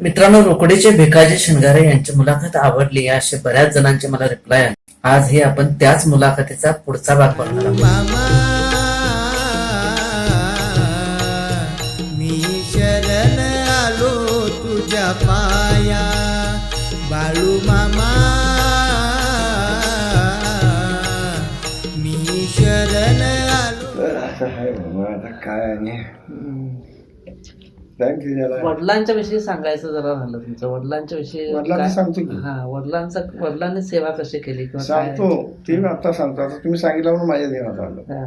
मित्रांनो, रोकडीचे भिकाजी शिंगारे यांची मुलाखत आवडली असे बऱ्याच जणांचे मला रिप्लाय आले. आज हे आपण त्याच मुलाखतीचा पुढचा भाग बघणार आहोत. मामा मी शरण आलो तुझ्या पाया, बाळू मामा मी शरण आलो. तर असं आहे बाबा, आता काय आणि थँक्यू त्याला. वडिलांच्या विषयी सांगायचं जरा झालं तुमचं. वडिलांच्या विषयी वडिलांचं सांगतो की. वडिलांनी सेवा कशी केली किंवा काय? सांगतो ते आता सांगतो. आता तुम्ही सांगितलं म्हणून माझ्या ध्यानात आलं. हा,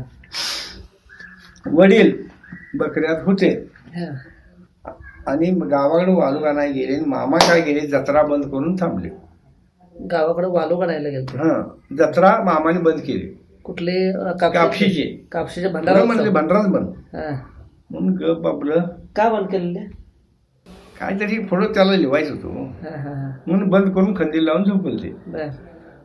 वडील बकऱ्यात होते हा, आणि गावाकडे वालू आणायला गेले आणि मामा काय गेले, जत्रा बंद करून थांबले. गावाकडे वालू काढायला गेलो. हा, जत्रा मामाने बंद केली. कुठले? कापशीचे कापशीचे म्हणले भंडारा. भंडाराच बंद हा. म्हणून गप आपलं का बंद केलेले? काहीतरी पुढं त्याला लिवायचं होतं हा, हा, हा. म्हणून बंद करून खंदील लावून झोपले ते. बर.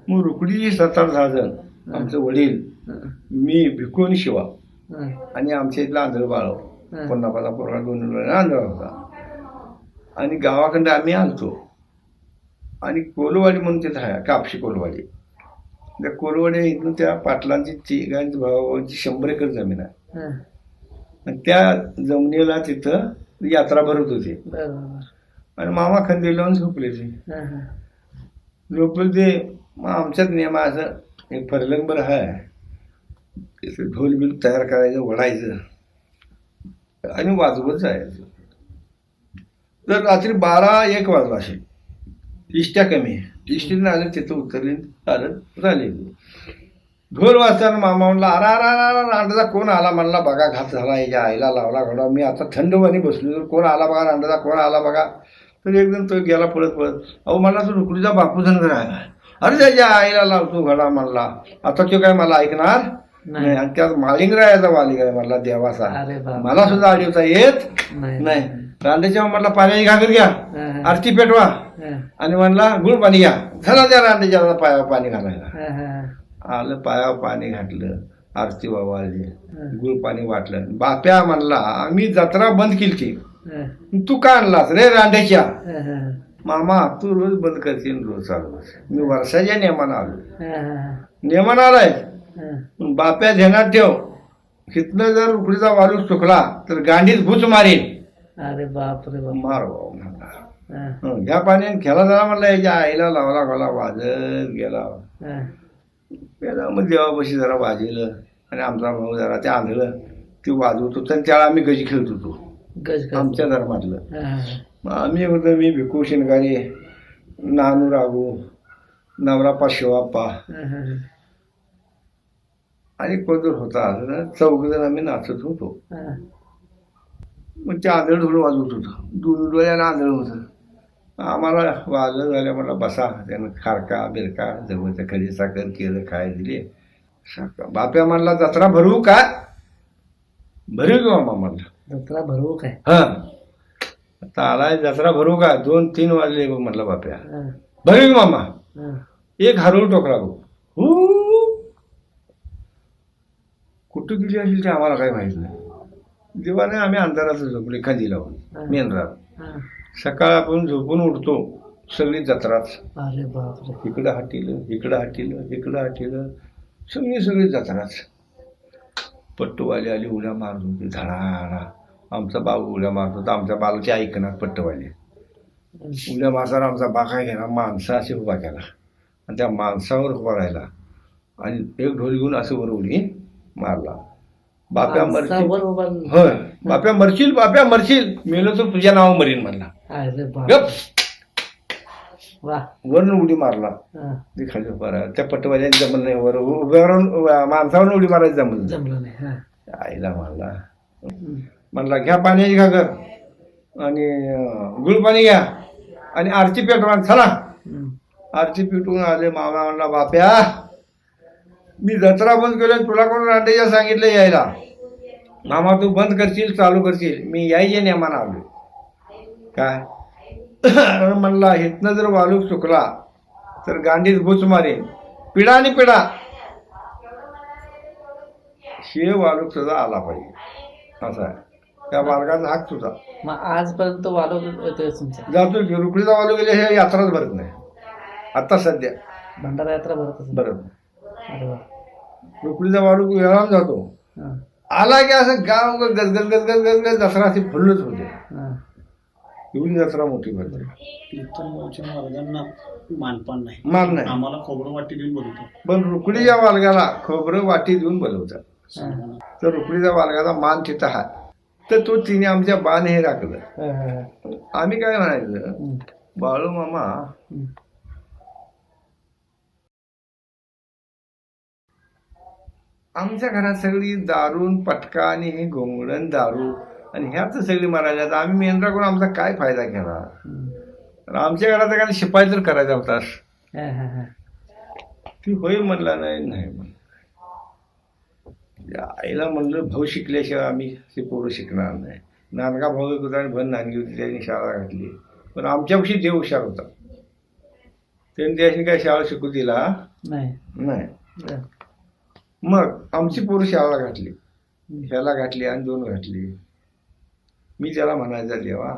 मग रुकडी 7-8 जण, आमचं वडील, हा, मी, भिकून शिवा हा, आणि आमच्या इथला आंधळ बाळव, हा. 50 पोरगा 2 आंधळ होता. आणि गावाकडे आम्ही आलतो आणि कोलवाडी म्हणून तिथं आहे, कापशी कोलवाडी. त्या कोलवाडी इथून त्या पाटलांची तिघांची भावांची 100 एकर जमीन आहे. हा. आणि त्या जमिनीला तिथं यात्रा भरत होती. बर, बर. आणि मामा खंदील लावून झोपले ते. हा, हा. झोपले ते. मग आमच्यात नियम असं एक फरलंबर आहे, ढोल बिल तयार करायचं, वढायचं आणि वाजवत जायचं. तर रात्री 12-1 वाजला असेल, इष्ट्या कमी आहे, इष्टीने आलं तिथं उतरली, चालत झाले. ढोल वाजताना मामा म्हणला, अरा रांडाचा कोण आला म्हणला, बघा घात झाला, याच्या आईला लावला घडा. मी आता थंडवानी बसलो, तर कोण आला बघा, रांडाचा कोण आला बघा. तर एकदम तो गेला पळत, अहो म्हणला तो रुकडीचा बापू धनगर आहे. अरे त्याच्या आईला लावतो घडा म्हणला. आता तो काय मला ऐकणार नाही. आणि त्यात मालिंगरायाचा वालिक आहे म्हणला, देवाचा. अरे बाप. मला सुद्धा आडीवता येत नाही. रांडेच्या म्हणला पाण्याची घागर घ्या, आरती पेटवा आणि म्हणला गुळ पाणी घ्या. झाला त्या रांडेच्या पायावर पाणी घालायला. आलं, पायावर पाणी घातलं, आरती वाजली, गुळ पाणी वाटलं. बाप्या म्हणला, आम्ही जत्रा बंद केली, तू का आणलास रे रांड्याच्या? मामा तू रोज बंद करशील, रोज चालू. मी वर्षाच्या नियमानं आलो, नियमानं आलाय. बाप्या ध्यानात ठेव, हिथनं जर उकडीचा वालू चुकला तर गांडीत भूच मारेन. अरे बाप रे बाप. मार म्हणला, घ्या पाण्याने खेळा जरा म्हणला, याच्या आईला लावला गोला, वाजत गेला. मग देवापाशी जरा वाजवलं आणि आमचा भाऊ जरा ते आंधळं ते वाजवत होतं. आणि त्याला आम्ही गजी खेळत होतो, आमच्या धर्मातलं. मग आम्ही होतो, मी भिकू शिंगारे, नानू राघू, नवरापा शिवाप्पा आणि कोदर होता. 4 जण आम्ही नाचत होतो. मग ते आंधळ ढोल वाजवत होतं, 2 डोळ्यानं आंधळ होतं. आम्हाला वाजलं झाल्या म्हणलं बसा. त्यानं खारका बिरका जवळच्या खडी साखर केलं, काय दिले. बाप्या म्हणला, जत्रा भरवू का? भरू की मामा म्हणला. जत्रा भरवू काय? हा, आता आलाय जत्रा भरू का? 2-3 वाजले बघ म्हणला बाप्या. भरू की मामा? एक हरवू टोकरा बघ. कुठं गेली असेल ते आम्हाला काही माहित नाही. देवाने आम्ही अंधारात झोपले, खाली लावून मेन रात. सकाळ आपण झोपून उठतो, सगळी जत्राच. अरे बापरे. इकडं हाटीलं, इकडं हाटीलं, इकडं हाटीलं, सगळी जत्राच. पट्टवाली आली, उड्या मारत होती धडाडा. आमचा बाबू उड्या मारत होता, आमच्या बालाची ऐकणार पट्टवाली. उड्या मारताना आमचा बा काय केला, माणसा अशी उभा केला आणि त्या माणसावर उभा राहिला आणि एक ढोल घेऊन असं वर उडी मारला. बाप्या मरशील, होय बाप्या मरशील, बाप्या मरशील, मेलो तर तुझ्या नाव मरीन म्हणला. गप वरनं उडी मारला. ते खाली उभा राहिला. त्या पट्टवाल्याने जमलं नाही, वर उभ्या राहून माणसावर उडी मारायचं जमलं नाही. आईला म्हणला घ्या पाण्याची घागर आणि गुळ पाणी घ्या आणि आरती पेटवा, चला. आरती पेटवून आले. मामा म्हणला, बाप्या मी जत्रा बंद केलं, तुला कोण रांडेच्या सांगितलं यायला? मामा तू बंद करशील, चालू करशील, मी यायच्या नियमानं आलो. काय म्हणला, इथनं जर वालू चुकला तर गांडीत भूच मारेन, पिढा आणि पिढा. हे वालूक सुद्धा आला पाहिजे असं आहे. त्या वालगाचा हाक तुझा. मग आजपर्यंत वालो येतोय तुमचा जातो की रुकडीचा वालू गेले हे यात्राच भरत नाही आता सध्या भंडारा यात्रा भरत असेल. भरत. अरे वा. रुकडीचा वालू वेळाम जातो. हा, आला की असं गाव गजगज गजगज गजगज दसरा अशी फुलच होते. हा. एवढी जत्रा मोठी भरते. कीर्तनगावच्या मार्गांना मानपान नाही, मान नाही. आम्हाला खोबरं वाटी देऊन बोलतो. पण रुकडीच्या वालगाला खोबरं वाटी देऊन बोलवतात. तर रुकडीच्या वालगाचा मान तिथं हा तर तो तिने आमच्या बाण हे राखलं. आम्ही काय म्हणायचं बाळू मामा आमच्या घरात सगळी दारून पटका आणि हे घोंगडण दारू आणि ह्याच सगळी मारायला तर आम्ही मेंढरा करून आमचा काय फायदा केला. तर आमच्या घरात काय शिपाई तर करायचा होतास. ती होय म्हणला नाही नाही म्हणलं. आईला म्हणलं भाऊ शिकल्याशिवाय आम्ही ते पोरं शिकणार नाही. नानका भाऊ एक होता आणि भन नानगी होती त्यांनी शाळा घातली. पण आमच्यापेक्षा देव हुशार होता त्यांनी त्याशी काय शाळा शिकू दिला नाही. मग आमची पोरं शाळा घातली, ह्याला घातली आणि 2 घातली. मी त्याला म्हणायचा देवा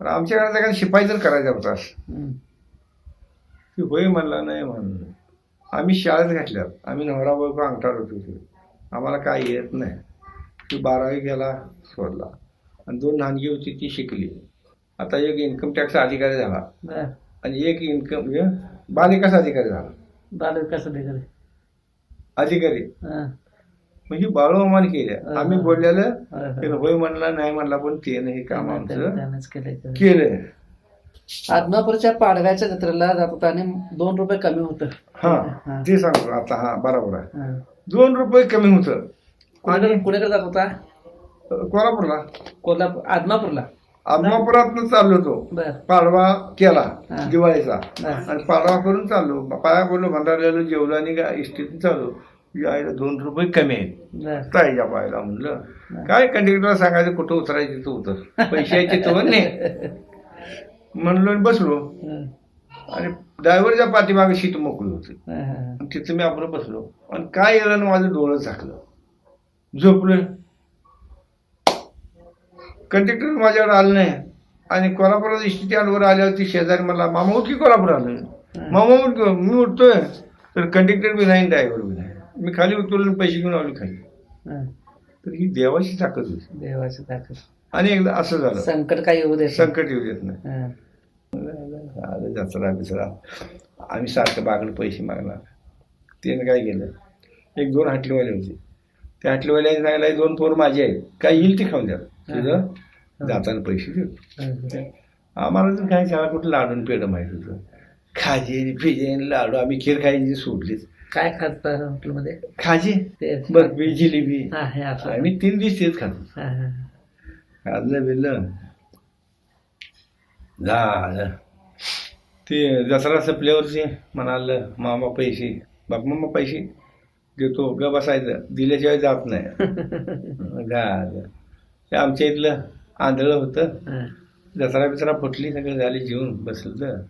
पण आमच्या घरात काय शिपाई तर करायचा होतास. ती होय म्हणला नाही म्हणलं. आम्ही शाळेत घातल्यात. आम्ही नवरा बायको अंगठार होतो. आम्हाला काय येत नाही. ती 12वी गेला सोडला आणि 2 नानगी होती ती शिकली. आता एक इन्कम टॅक्स अधिकारी झाला आणि एक इन्कम बालविकास अधिकारी झाला. बालविकास अधिकारी अधिकारी म्हणजे बाळूमामान केल्या. आम्ही बोललेलं होय म्हणला नाही म्हणला पण ते नाही काम आमचं केलं. आदमापूरच्या पाडव्याच्या जत्रेला जात होता आणि 2 रुपये कमी होतं. हा ते सांगतो आता. हा बरोबर आहे. 2 रुपये कमी होतं. आणि कुणीकडे जात होता? कोल्हापूरला. कोल्हापूर आदमापूरला. आदमापुरातनं चाललो तो. बर. पाडवा केला दिवाळीचा आणि पाडवा करून चाललो. पाया पडलो भंडारलेलो जेवलो आणि इष्टीतून चालू. यायला 2 रुपये कमी आहेत ताईच्या पायाला. म्हणलं काय कंडक्टरला सांगायचं कुठं उतरायचं तू उतर पैशाचे तो नाही म्हणलो आणि बसलो. आणि ड्रायव्हरच्या पाठीमागे सीट मोकळी होती. तिथं मी आपलं बसलो आणि काय येलं ना माझं डोळं झाकलं. झोपलं. कंडक्टर माझ्यावर आलं नाही आणि कोल्हापुरात इष्टी आलवर आल्यावरती शेजारी मला मामा उठ की कोल्हापूर आलं. मामा उठ. मी उठतोय तर कंडक्टर बी नाही ड्रायव्हर बी नाही. मी खाली उतरलो पैसे घेऊन आलो खाली. तर ही देवाची ताकद होती. देवाची ताकद. आणि एकदा असं झालं संकट काही येऊ दे. संकट येऊ देत नाही. आलं जत्रा बिचरा. आम्ही सारखं बागड पैसे मागणार. त्यानं काय केलं 1-2 हाटलीवाले होते. त्या हाटलीवाल्याने सांगायला 2 पोरं माझे आहेत काय येईल ते खाऊन द्या तुझं जाताना पैसे देऊ. आम्हाला तर काय शाळा कुठं लाडून पेढं माहीत होतं. खाजे फिजे लाडू आम्ही खीर खायची सोडलीच. काय खात हॉटेलमध्ये? खाजे बर्फी जिलेबी आम्ही 3 दिवस तेच खातो. खाल्लं बिल्लं झालं. ते दसरा संपल्यावरची म्हणाल मामा पैसे बाप मामा पैसे देतो ग बसायचं दिल्याशिवाय जात नाही. झालं. ते आमच्या इथलं आंधळं होतं. दसरा बिसरा फुटली सगळं झाली जेवून बसलं तर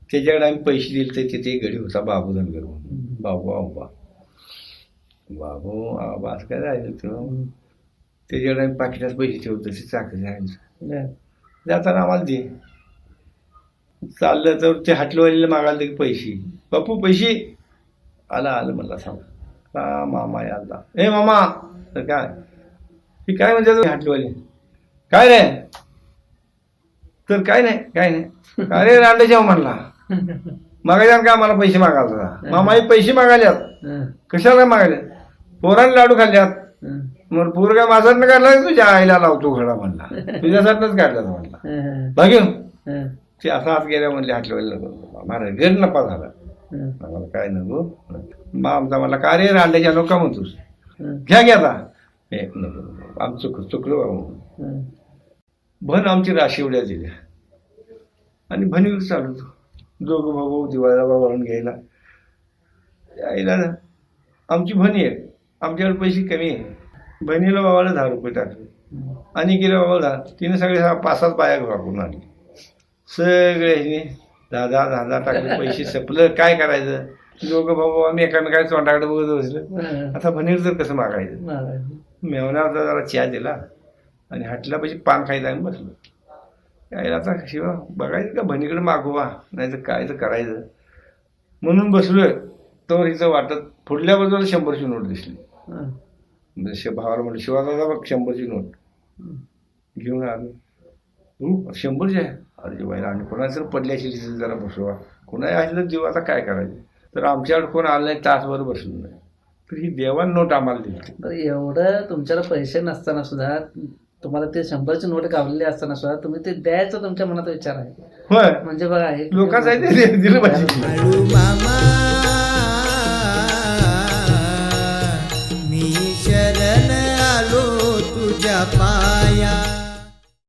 त्याच्याकडे आम्ही पैसे दिले तर तिथे गडी होता बाबू धनगर बाबू आबा बाबू आबा असं काय जायचं तेव्हा. त्याच्याकडे आम्ही पाकिटात पैसे ठेवतो तसे चाकरी जायचं. जाताना आम्हाला दे. चाललं तर ते हाटलवालीला मागायला की पैसे बापू पैसे आलं मला सांग मामा याला ए मामा तर काय ही काय म्हणते हाटलवाली काय रे तर काय नाही अरे रांडे जेव्हा म्हणला मागायला का मला पैसे मागायला. मामा हे पैसे मागायल्यात. कशाला मागायले? पोरांनी लाडू खाल्ल्यात. मग पोर काय माझ्याकडनं काढला तुझ्या आईला लावतो घडा म्हणला. तुझ्यासाठीच काढला म्हणला. बघ ते असा हात गेल्या म्हणले हाटलेवायला नको महाराज गैर नफा झाला. मला काय नको मग आमचा मला काय रे रांड्याच्या नको म्हणतोस घ्या आता हे नको आमचं चुकलो बाबा. भन आमची राशिवड्या दिल्या आणि भनीवर चालवतो. 2 भाऊ दिवाळीला वळून घ्यायला यायला आमची भनी आहे. आमच्याकडे पैसे कमी आहे. बहिणीला बाबाला 10 रुपये टाकले आणि गेल्या बाबाला तिने सगळे 5-7 बाया वापरून आली. सगळे 10 टाकले. पैसे संपलं काय करायचं. 2 भाऊ आम्ही एकामेकाच्या तोंडाकडे बघत बसलं. आता भनीर तर कसं मागायचं. मेवण्याचा जरा चहा दिला आणि हटल्यापाशी पान खायला आणि बसलो. यायला आता शिवा बघायचं का बहिणीकडे मागोवा नाही तर काय तर करायचं म्हणून बसलोय. तर हिचं वाटत पुढल्या बाजूला 100ची नोट दिसली. भावाला म्हटलं शिवादादा बघ 100ची नोट घेऊन आलो. 100ची आहे. अरे बाईला आणि कोणाचं पडल्याशी जरा बसवा कोणाही असलं जीव आता काय करायचं. तर आमच्याकडे कोण आलं नाही तासभर बसलो नाही. तर ही देवान नोट आम्हाला दिली. बरं एवढं तुमच्याला पैसे नसताना सुद्धा तुम्हाला ते 100ची नोट गावलेली असताना सुद्धा तुम्ही ते द्यायचं तुमच्या मनात विचार आहे. होय म्हणजे बघा हे लोकांचं आहे ते दिलं पाहिजे. बाळू मामा